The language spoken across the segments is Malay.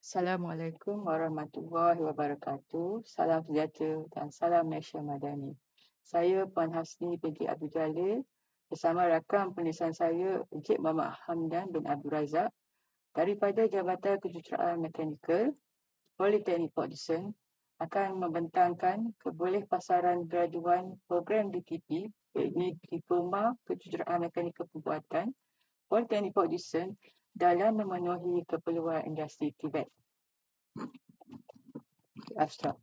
Assalamualaikum warahmatullahi wabarakatuh. Salam sejahtera dan salam Malaysia Madani. Saya Puan Hasni binti Abdul Jalil bersama rakan penulisan saya Encik Muhammad Hamdan bin Abdul Razak daripada Jabatan Kejuruteraan Mekanikal Politeknik Port Dickson akan membentangkan kebolehpasaran graduan program DTP, iaitu Diploma Kejuruteraan Mekanikal Pembuatan Politeknik Port Dickson dalam memenuhi keperluan industri TVET. Abstrak.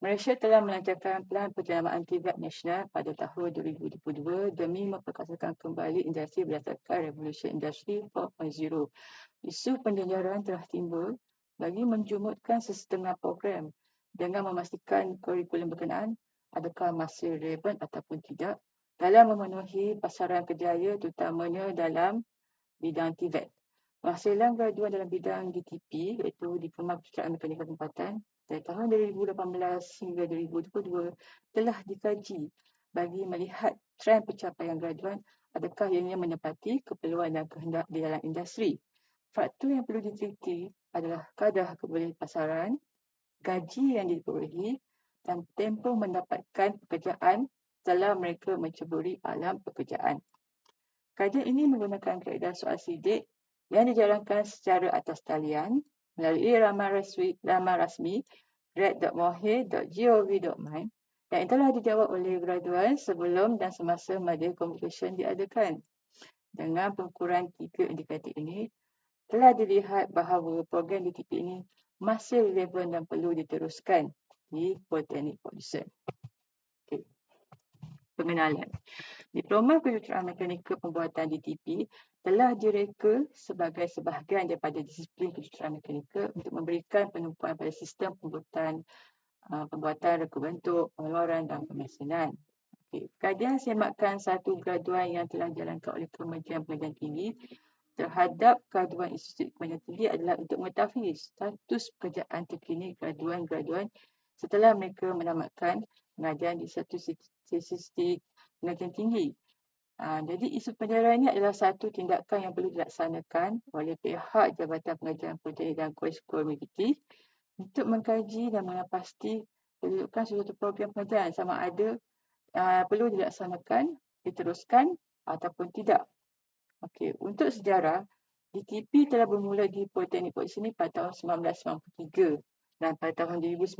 Malaysia telah melancarkan Pelan Penjenamaan TVET Nasional pada tahun 2022 demi memperkasakan kembali industri berdasarkan Revolusi Industri 4.0. Isu penjenjaran telah timbul bagi menjumutkan sesetengah program dengan memastikan kurikulum berkenaan adakah masih relevan ataupun tidak dalam memenuhi pasaran kerjaya terutamanya dalam bidang TVET. Penghasilan graduan dalam bidang DTP iaitu Diploma Kejuruteraan Mekanikal Tempatan dari tahun 2018 hingga 2022 telah dikaji bagi melihat trend pencapaian graduan adakah ianya menepati keperluan dan kehendak di dalam industri. Faktor yang perlu diteliti adalah kadar kebolehpasaran, gaji yang diperolehi dan tempoh mendapatkan pekerjaan setelah mereka menceburi alam pekerjaan. Kajian ini menggunakan kaedah soal sidik yang dijalankan secara atas talian melalui laman rasmi grad.mohir.gov.my yang telah dijawab oleh graduan sebelum dan semasa Media Communication diadakan. Dengan pengukuran 3 indikator ini, telah dilihat bahawa program DTP ini masih relevan dan perlu diteruskan di Politeknik Port Dickson. Pengenalan. Diploma Kejuruteraan Mekanikal Pembuatan DTP telah direka sebagai sebahagian daripada disiplin kejuruteraan mekanikal untuk memberikan penumpuan pada sistem pembuatan reka bentuk, pengeluaran dan pemesanan. Kajian semakkan satu graduan yang telah dijalankan oleh Kementerian Pendidikan Tinggi terhadap graduan Institut Pendidikan Tinggi adalah untuk mengetahui status pekerjaan terkini graduan-graduan setelah mereka menamatkan pengajian di satu statistik pendidikan tinggi. Jadi isu penjarahan ini adalah satu tindakan yang perlu dilaksanakan oleh pihak Jabatan Pengajian Politeknik dan Kolej Komuniti untuk mengkaji dan menapasti kedudukan sesuatu program pengajian sama ada perlu dilaksanakan, diteruskan ataupun tidak. Untuk sejarah, DTP telah bermula di Politeknik Port Dickson pada tahun 1993 dan pada tahun 2019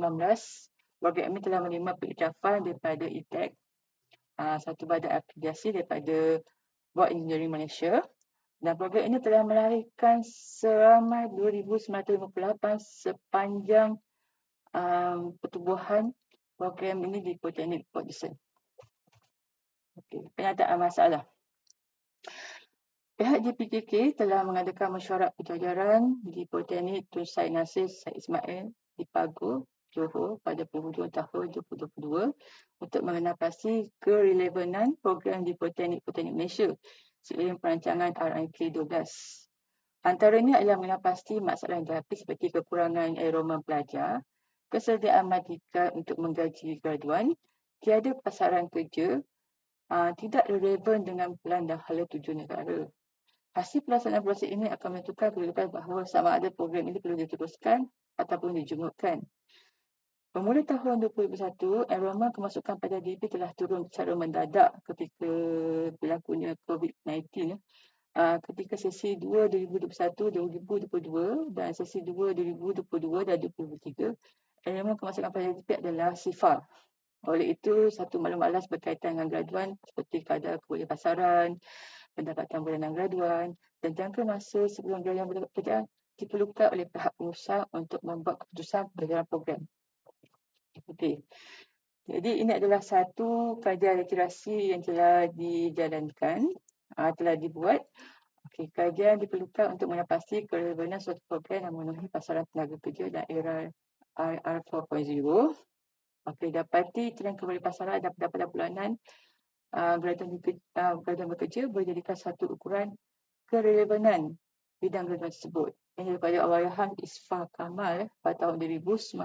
program ini telah menerima pengiktirafan daripada ITEC, satu badan akreditasi daripada Buat Engineering Malaysia, dan program ini telah melahirkan seramai 2,958 sepanjang pertubuhan program ini di Politeknik Port Dickson. Penyataan masalah. Pihak JPKK telah mengadakan mesyuarat penjajaran di Politeknik Tun Syed Nasir Syed Ismail di Pagu, Johor pada penghujung tahun 2022 untuk mengenal pasti kerelevanan program di Politeknik Malaysia seiring perancangan RMK 12. Antaranya adalah mengenal pasti masalah yang dihadapi seperti kekurangan enrolment pelajar, kesediaan matrikal untuk menggaji graduan, tiada pasaran kerja, tidak relevan dengan pelan dan hala tuju negara. Hasil pelaksanaan proses ini akan menentukan kedudukan bahawa sama ada program ini perlu diteruskan ataupun dijumutkan. Bermula tahun 2021, enrolment kemasukan pada DP telah turun secara mendadak ketika berlakunya COVID-19. Ketika sesi 2 2021-2022 dan sesi 2 2022 dan 2023, enrolment kemasukan pada DP adalah sifar. Oleh itu, satu maklum alas berkaitan dengan graduan seperti kadar kebolehpasaran, pendapatan bulanan graduan dan jangka masa sebelum graduan mendapat pekerjaan diperlukan oleh pihak pengusaha untuk membuat keputusan penjajaran program. Jadi ini adalah satu kajian literasi yang telah dijalankan, telah dibuat. Kajian diperlukan untuk menapasti kerelevanan suatu program yang memenuhi pasaran tenaga kerja dan era IR 4.0. Dapati trend kebolehpasaran dan pendapatan bulanan graduan bekerja boleh jadikan satu ukuran kerelevanan bidang graduan tersebut. Ini daripada Allahyarham Isfah Kamal pada tahun 2019.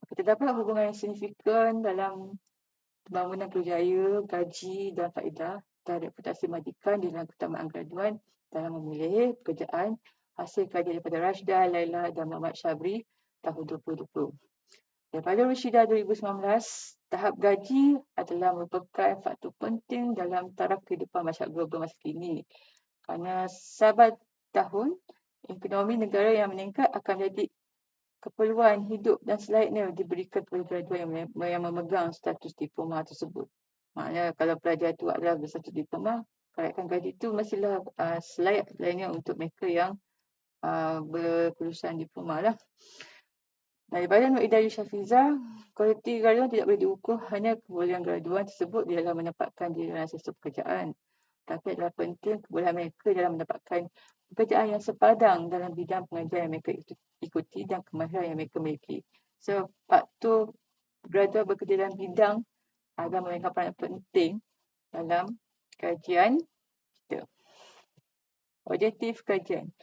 Terdapat hubungan yang signifikan dalam pembangunan kerjaya, gaji dan faedah dan reputasi majikan di dalam keutamaan graduan dalam memilih pekerjaan hasil kajian daripada Rashda, Laila dan Muhammad Syabri tahun 2020. Daripada Rushida 2019, tahap gaji adalah merupakan faktor penting dalam taraf kehidupan masyarakat global masa kini. Kerana sahabat tahun, ekonomi negara yang meningkat akan menjadi keperluan hidup dan selayaknya diberikan kepada graduan yang memegang status diploma tersebut. Maknanya kalau pelajar itu adalah berstatus diploma, kenaikan gaji itu mestilah selayaknya untuk mereka yang berkelulusan diploma lah. Daripada Nur Ida Yushafizah, kualiti graduan tidak boleh diukur hanya kebolehan graduan tersebut di dalam menempatkan diri dalam sistem pekerjaan. Tapi adalah penting kebolehan mereka dalam mendapatkan pekerjaan yang sepadang dalam bidang pengajaran yang mereka ikuti dan kemahiran yang mereka miliki. So, faktor graduan bekerja dalam bidang akan memegang peranan penting dalam kajian kita. Objektif kajian.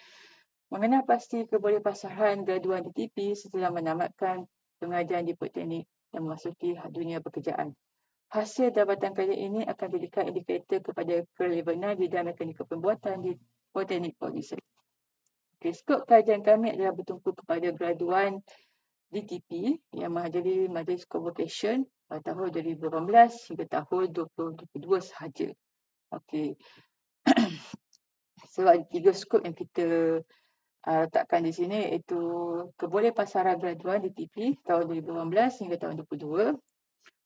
Mengenal pasti kebolehpasaran graduan DTP setelah menamatkan pengajaran di politeknik dan memasuki dunia pekerjaan. Hasil dapatan kajian ini akan dijadikan indikator kepada kerelevanan bidang mekanikal pembuatan di Politeknik Port Dickson. Skop kajian kami adalah bertumpu kepada graduan DTP yang menghadiri Majlis Convocation pada tahun 2018 hingga tahun 2022 sahaja. Sebab ada 3 skop yang kita letakkan di sini, iaitu kebolehpasaran graduan DTP tahun 2018 hingga tahun 2022.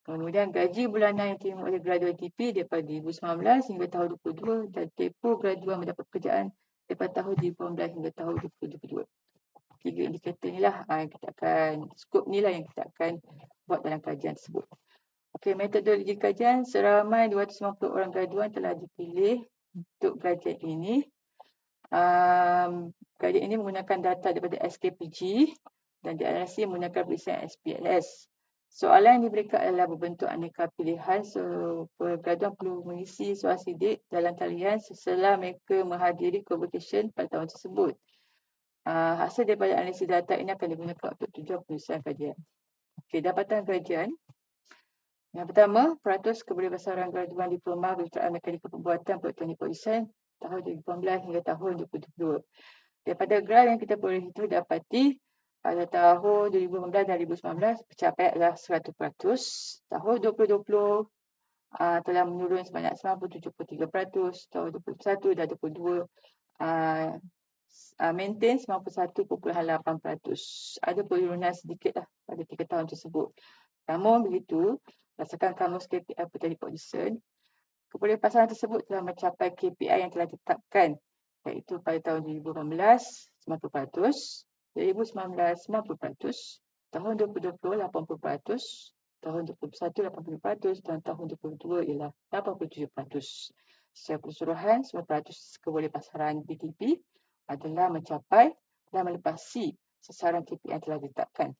Kemudian gaji bulanan yang diterima oleh graduan DTP daripada 2019 hingga tahun 2022 dan tempoh graduan mendapat pekerjaan daripada tahun 2018 hingga tahun 2022. 3 indikator inilah yang kita akan, skop inilah yang kita akan buat dalam kajian tersebut. Metodologi kajian, seramai 250 orang graduan telah dipilih untuk kajian ini. Kajian ini menggunakan data daripada SKPG dan dianalisis menggunakan peperiksaan SPLS. Soalan yang diberikan adalah berbentuk aneka pilihan, so graduan perlu mengisi soal sidik dalam talian setelah mereka menghadiri convocation pada tahun tersebut. Hasil daripada analisis data ini akan digunakan untuk tujuan penulisan kajian. Dapatan kajian. Yang pertama, peratus kebolehpasaran graduan diploma kejuruteraan mekanikal pembuatan Politeknik Port Dickson tahun 2018 hingga tahun 2022. Daripada graf yang kita boleh itu dapati pada tahun 2019 dan 2019 pencapaian adalah 100%. Tahun 2020 telah menurun sebanyak 93%. Tahun 2021 dan 2022 maintain 91.8%. Ada penurunan sedikit lah pada 3 tahun tersebut. Namun begitu, berdasarkan kamus KPI Politeknik Port Dickson, kebolehpasaran tersebut telah mencapai KPI yang telah ditetapkan, iaitu pada tahun 2018 90%, 2019 90%, tahun 2020 80%, tahun 2021 80% dan tahun 2022 ialah 87%. Secara keseluruhan, 9% kebolehpasaran BTP adalah mencapai dan melepasi sasaran KPI yang telah ditetapkan.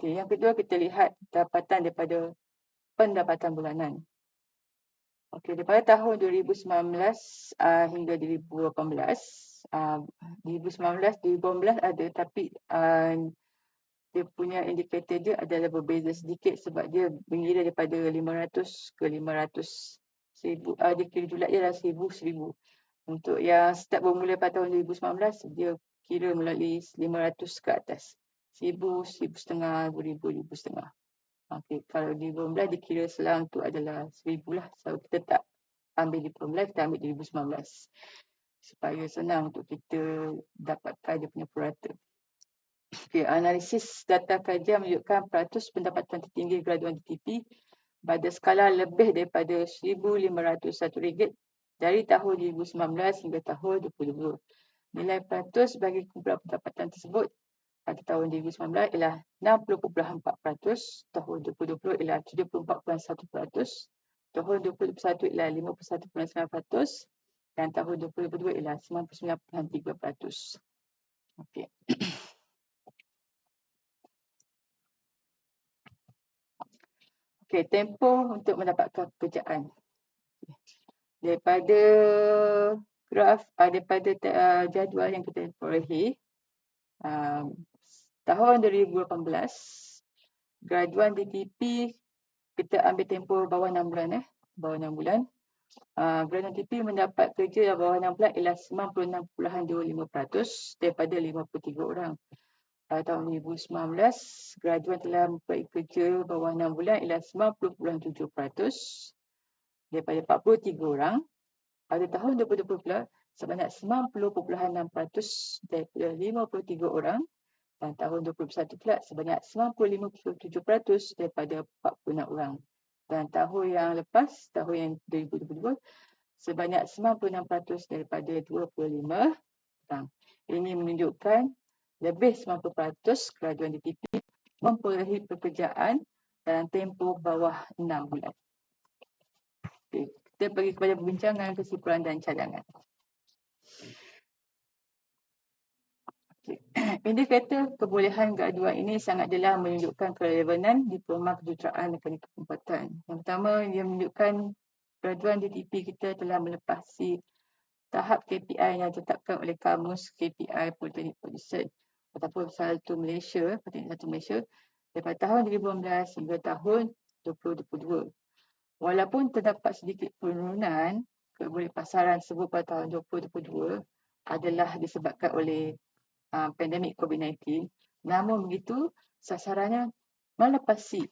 Yang kedua kita lihat dapatan daripada pendapatan bulanan. Daripada tahun 2019 hingga 2018, 2019 ada, tapi dia punya indikator dia adalah berbeza sedikit sebab dia mengira daripada 500 ke 500,000. Dia kira julat dia adalah 1,000. Untuk yang start bermula pada tahun 2019, dia kira melalui 500 ke atas. 1,000, 1,500, 2,000, 1,500. Kalau di 2019 dikira selang tu adalah 1,000 lah. So kita tak ambil di 2019, kita ambil di 2019. Supaya senang untuk kita dapatkan dia punya purata. Analisis data kajian menunjukkan peratus pendapatan tertinggi graduan DTP pada skala lebih daripada RM1,501 dari tahun 2019 hingga tahun 2022. Nilai peratus bagi kumpulan pendapatan tersebut pada tahun 2019 ialah 60.4%, tahun 2020 ialah 74.1%, tahun 2021 ialah 51.9% dan tahun 2022 ialah 99.3%. Tempoh untuk mendapatkan pekerjaan. Daripada graf, daripada jadual yang kita perolehi, tahun 2018, graduan DTP kita ambil tempoh bawah 6 bulan. Bawah 6 bulan. Graduan TP mendapat kerja yang bawah 6 bulan ialah 96.25% daripada 53 orang. Pada tahun 2019, graduan telah mempunyai kerja bawah 6 bulan ialah 90.7% daripada 43 orang. Pada tahun 2020 pula, sebanyak 90.6% daripada 53 orang. Dan tahun 2021 pula sebanyak 95.7% daripada 46 orang. Dan tahun yang lepas, tahun yang 2022, sebanyak 96% daripada 25 orang. Ini menunjukkan lebih 90% graduan DTP memperolehi pekerjaan dalam tempoh bawah 6 bulan. Okay. Kita pergi kepada perbincangan, kesimpulan dan cadangan. Okay. Indikator kebolehan graduan ini sangat jelas menunjukkan kerelevanan diploma kejuruteraan mekanikal pembuatan. Yang pertama, ia menunjukkan graduan DTP kita telah melepasi tahap KPI yang ditetapkan oleh Kamus KPI Politeknik Produsen ataupun Satu Malaysia, Politeknik Satu Malaysia daripada tahun 2018 hingga tahun 2022. Walaupun terdapat sedikit penurunan keboleh pasaran tersebut pada tahun 2022 adalah disebabkan oleh pandemik COVID-19, namun begitu sasarannya melepasi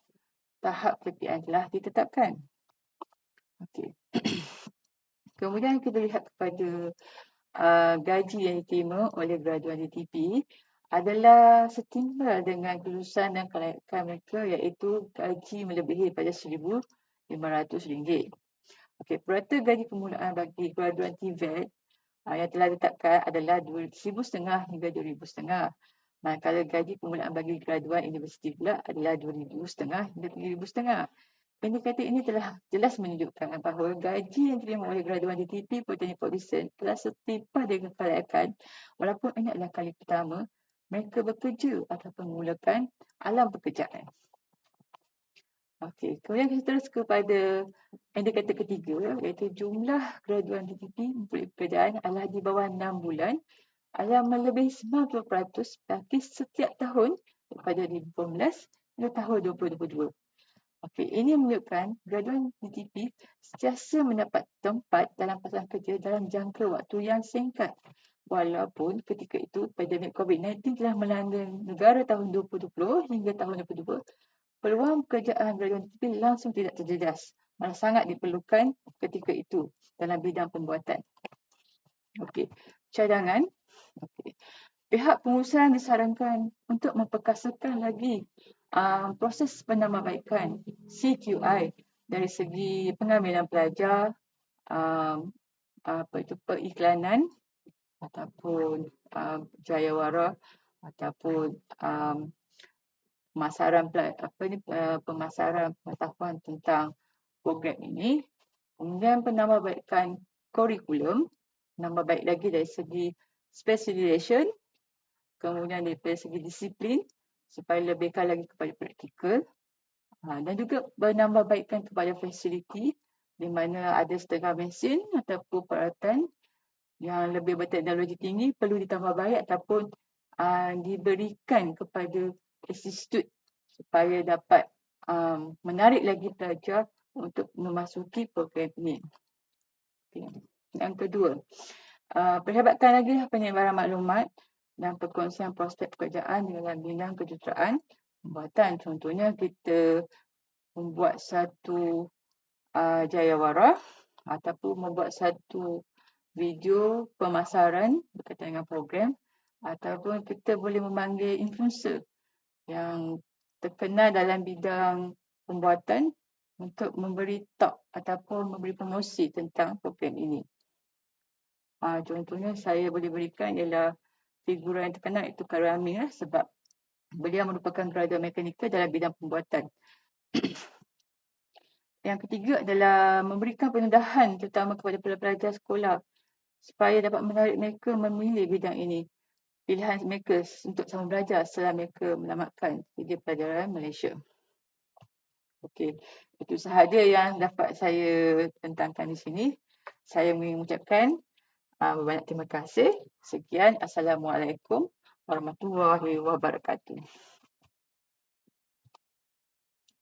tahap KPI yang telah ditetapkan. Okey. Kemudian kita lihat kepada gaji yang diterima oleh graduan DTP adalah setimbal dengan kelulusan dan kelayakan mereka, iaitu gaji melebihi daripada RM1,500. Okey, purata gaji permulaan bagi graduan TVET yang telah ditetapkan adalah RM2,500 hingga RM2,500. Manakala gaji permulaan bagi graduan universiti pula adalah RM2,500 hingga RM3,500. Indikator ini telah jelas menunjukkan bahawa gaji yang diterima oleh graduan DTP Politeknik Produsen telah setimpal dengan kelayakan, walaupun ini adalah kali pertama mereka bekerja ataupun memulakan alam pekerjaan. Okey, kemudian kita terus kepada indikator ketiga, iaitu jumlah graduan DTP mempunyai pekerjaan adalah di bawah 6 bulan adalah melebihi 90% bagi setiap tahun daripada 2018 hingga tahun 2022. Okey, ini menunjukkan graduan DTP sentiasa mendapat tempat dalam pasaran kerja dalam jangka waktu yang singkat. Walaupun ketika itu pandemik COVID-19 telah melanda negara tahun 2020 hingga tahun 2022, peluang pekerjaan graduan DTP langsung tidak terjejas, malah sangat diperlukan ketika itu dalam bidang pembuatan. Okey, cadangan. Okey. Pihak pengurusan disarankan untuk memperkasakan lagi proses penambahbaikan CQI dari segi pengambilan pelajar, periklanan ataupun jayawara ataupun pemasaran pengetahuan tentang program ini. Kemudian penambahbaikan kurikulum, menambah baik lagi dari segi specialization, kemudian daripada segi disiplin supaya lebihkan lagi kepada praktikal, dan juga menambahbaikan kepada fasiliti di mana ada setengah mesin ataupun peralatan yang lebih berteknologi tinggi perlu ditambah baik ataupun diberikan kepada institut supaya dapat menarik lagi pelajar untuk memasuki program ini. Okay. Yang kedua, perhebatkan lagi penyebaran maklumat dan perkongsian prospek pekerjaan dalam bidang kejuruteraan pembuatan. Contohnya kita membuat satu jayawara ataupun membuat satu video pemasaran berkaitan dengan program, ataupun kita boleh memanggil influencer yang terkenal dalam bidang pembuatan untuk memberi talk ataupun memberi promosi tentang program ini. Contohnya saya boleh berikan ialah figura yang terkenal iaitu Karami sebab beliau merupakan graduan mekanikal dalam bidang pembuatan. Yang ketiga adalah memberikan pendedahan terutama kepada pelajar sekolah supaya dapat menarik mereka memilih bidang ini. Pilihan mereka untuk sama belajar setelah mereka menamatkan kerja pelajaran Malaysia. Okey, itu sahaja yang dapat saya tentangkan di sini. Saya mengucapkan banyak terima kasih. Sekian. Assalamualaikum warahmatullahi wabarakatuh.